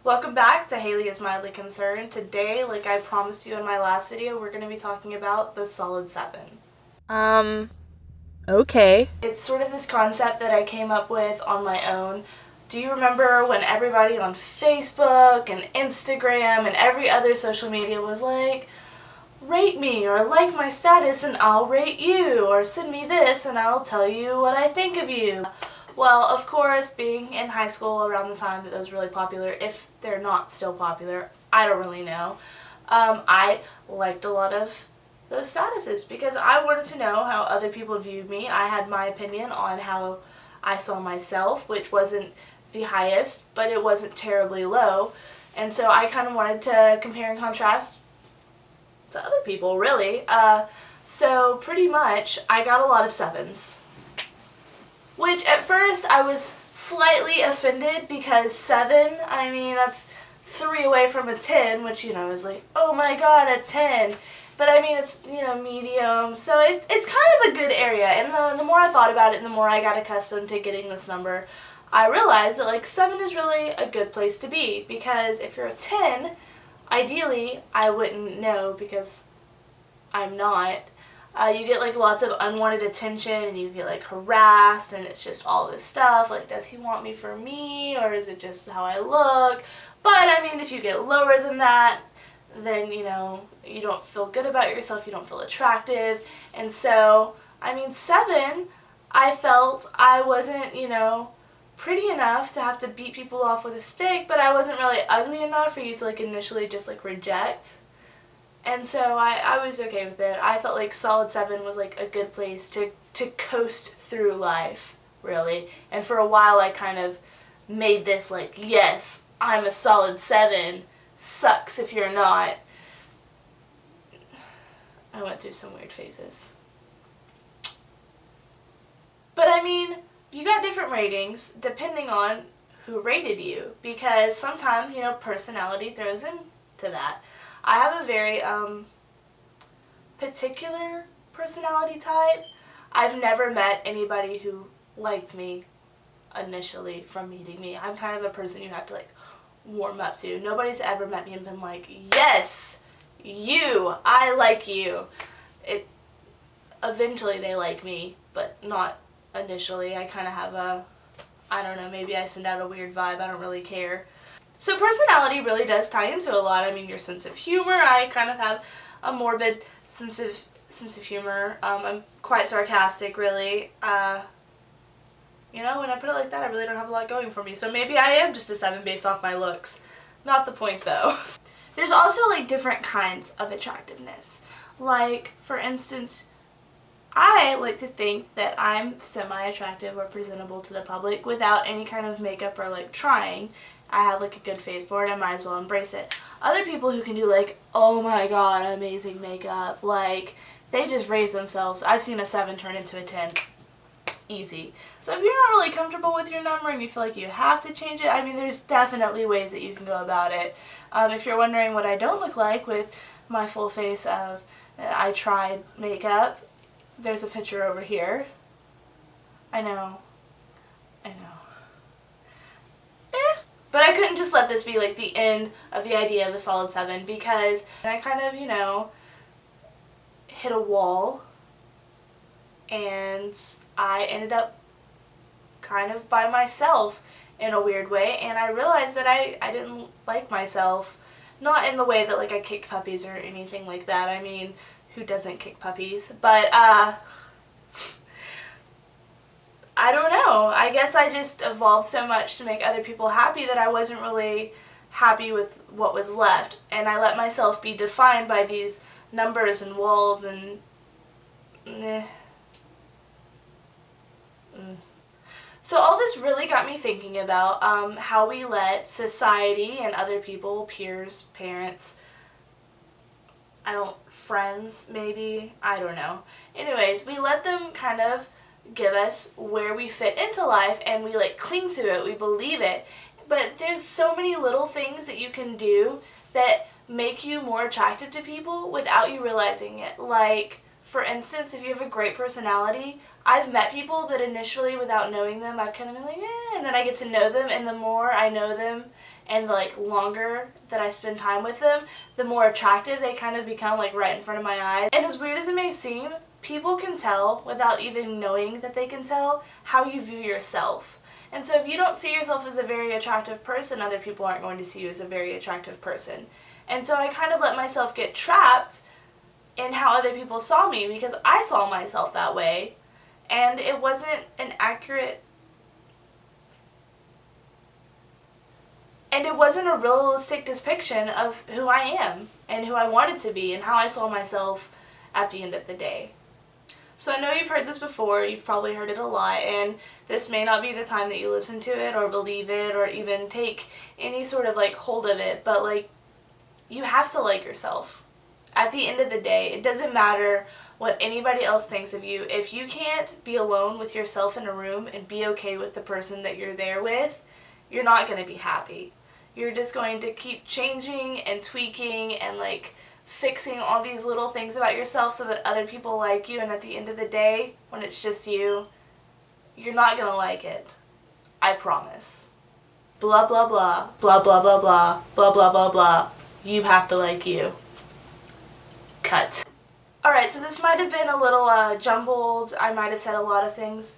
Welcome back to Haley is Mildly Concerned. Today, like I promised you in my last video, we're going to be talking about the solid seven. Um, okay. It's sort of this concept that I came up with on my own. Do you remember when everybody on Facebook and Instagram and every other social media was like, rate me or like my status and I'll rate you, or send me this and I'll tell you what I think of you? Well, of course, being in high school around the time that was really popular, if they're not still popular, I don't really know. I liked a lot of those statuses because I wanted to know how other people viewed me. I had my opinion on how I saw myself, which wasn't the highest, but it wasn't terribly low. And so I kind of wanted to compare and contrast to other people, really. So pretty much, I got a lot of sevens. Which at first I was slightly offended because 7, I mean, that's 3 away from a 10, which, is like, oh my god, a 10. But I mean, it's, medium, so it's kind of a good area. And the more I thought about it and the more I got accustomed to getting this number, I realized that, like, 7 is really a good place to be. Because if you're a 10, ideally, I wouldn't know because I'm not. You get like lots of unwanted attention and you get like harassed and it's just all this stuff like, does he want me for me or is it just how I look? But I mean, if you get lower than that, then you don't feel good about yourself, you don't feel attractive. And so I mean, 7, I felt I wasn't pretty enough to have to beat people off with a stick, but I wasn't really ugly enough for you to like initially just like reject. And so I was okay with it. I felt like solid 7 was like a good place to coast through life, really. And for a while I kind of made this like, yes, I'm a solid 7. Sucks if you're not. I went through some weird phases. But I mean, you got different ratings depending on who rated you. Because sometimes, personality throws into that. I have a very particular personality type. I've never met anybody who liked me initially from meeting me. I'm kind of a person you have to like warm up to. Nobody's ever met me and been like, yes, you, I like you. Eventually they like me, but not initially. I kind of have I don't know, maybe I send out a weird vibe. I don't really care. So personality really does tie into a lot. I mean, your sense of humor. I kind of have a morbid sense of humor. I'm quite sarcastic, really. When I put it like that, I really don't have a lot going for me. So maybe I am just a 7 based off my looks. Not the point, though. There's also, like, different kinds of attractiveness. Like, for instance, I like to think that I'm semi-attractive or presentable to the public without any kind of makeup or, like, trying. I have like a good face for it, I might as well embrace it. Other people who can do like, oh my god, amazing makeup, like, they just raise themselves. I've seen a 7 turn into a 10. Easy. So if you're not really comfortable with your number and you feel like you have to change it, I mean, there's definitely ways that you can go about it. If you're wondering what I don't look like with my full face of I tried makeup, there's a picture over here. I know. But I couldn't just let this be like the end of the idea of a solid 7 because I kind of, hit a wall and I ended up kind of by myself in a weird way, and I realized that I didn't like myself. Not in the way that like I kicked puppies or anything like that. I mean, who doesn't kick puppies? But I don't know. I guess I just evolved so much to make other people happy that I wasn't really happy with what was left. And I let myself be defined by these numbers and walls and So all this really got me thinking about how we let society and other people, peers, parents, friends maybe, I don't know. Anyways, we let them kind of give us where we fit into life and we like cling to it, we believe it. But there's so many little things that you can do that make you more attractive to people without you realizing it. Like, for instance, if you have a great personality, I've met people that initially, without knowing them, I've kind of been like, and then I get to know them, and the more I know them and like longer that I spend time with them, the more attractive they kind of become, like right in front of my eyes. And as weird as it may seem, people can tell without even knowing that they can tell how you view yourself. And so if you don't see yourself as a very attractive person, other people aren't going to see you as a very attractive person. And so I kind of let myself get trapped in how other people saw me because I saw myself that way, and it wasn't an accurate and it wasn't a realistic depiction of who I am and who I wanted to be and how I saw myself at the end of the day. So I know you've heard this before, you've probably heard it a lot, and this may not be the time that you listen to it or believe it or even take any sort of like hold of it, but like, you have to like yourself. At the end of the day, it doesn't matter what anybody else thinks of you. If you can't be alone with yourself in a room and be okay with the person that you're there with, you're not going to be happy. You're just going to keep changing and tweaking and like fixing all these little things about yourself so that other people like you, and at the end of the day, when it's just you, you're not going to like it. I promise. Blah blah blah, blah blah blah blah, blah blah blah blah. You have to like you. Cut. Alright, so this might have been a little jumbled. I might have said a lot of things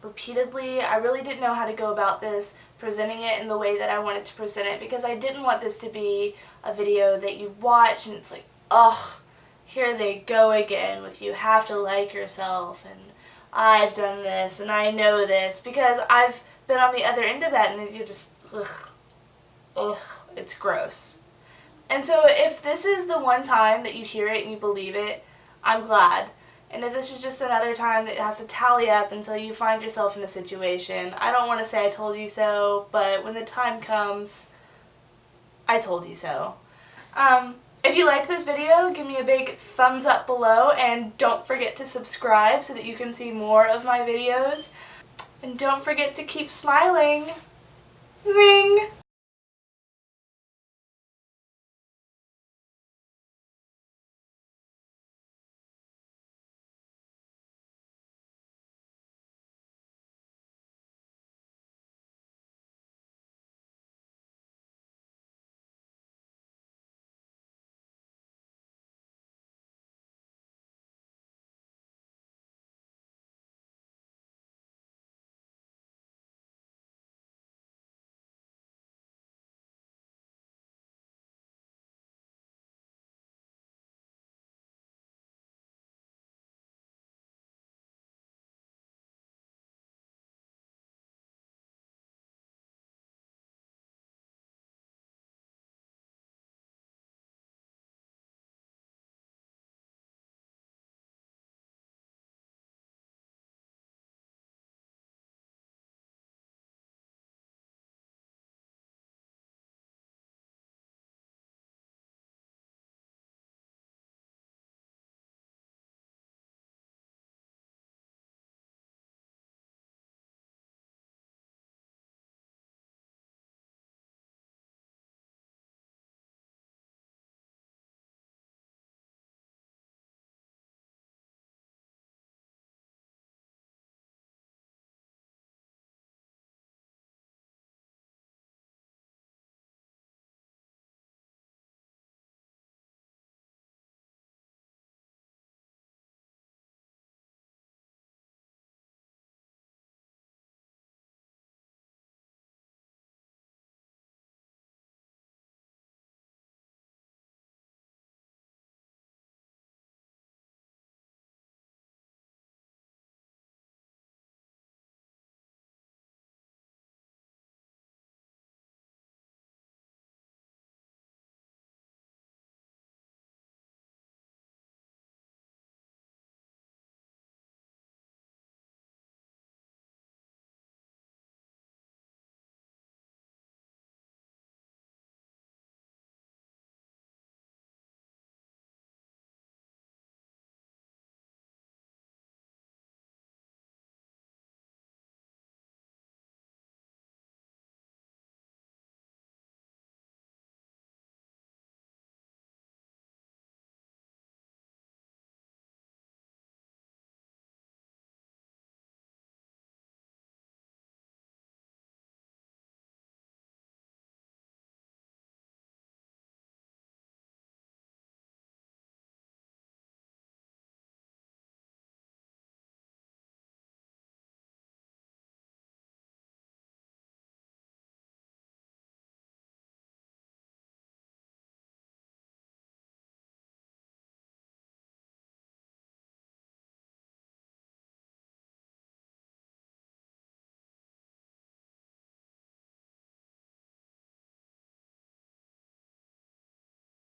repeatedly. I really didn't know how to go about this, presenting it in the way that I wanted to present it, because I didn't want this to be a video that you watch and it's like, ugh, here they go again with you have to like yourself and I've done this and I know this, because I've been on the other end of that and you just, ugh, it's gross. And so if this is the one time that you hear it and you believe it, I'm glad. And if this is just another time that it has to tally up until you find yourself in a situation, I don't want to say I told you so, but when the time comes, I told you so. If you liked this video, give me a big thumbs up below, and don't forget to subscribe so that you can see more of my videos. And don't forget to keep smiling. Zing!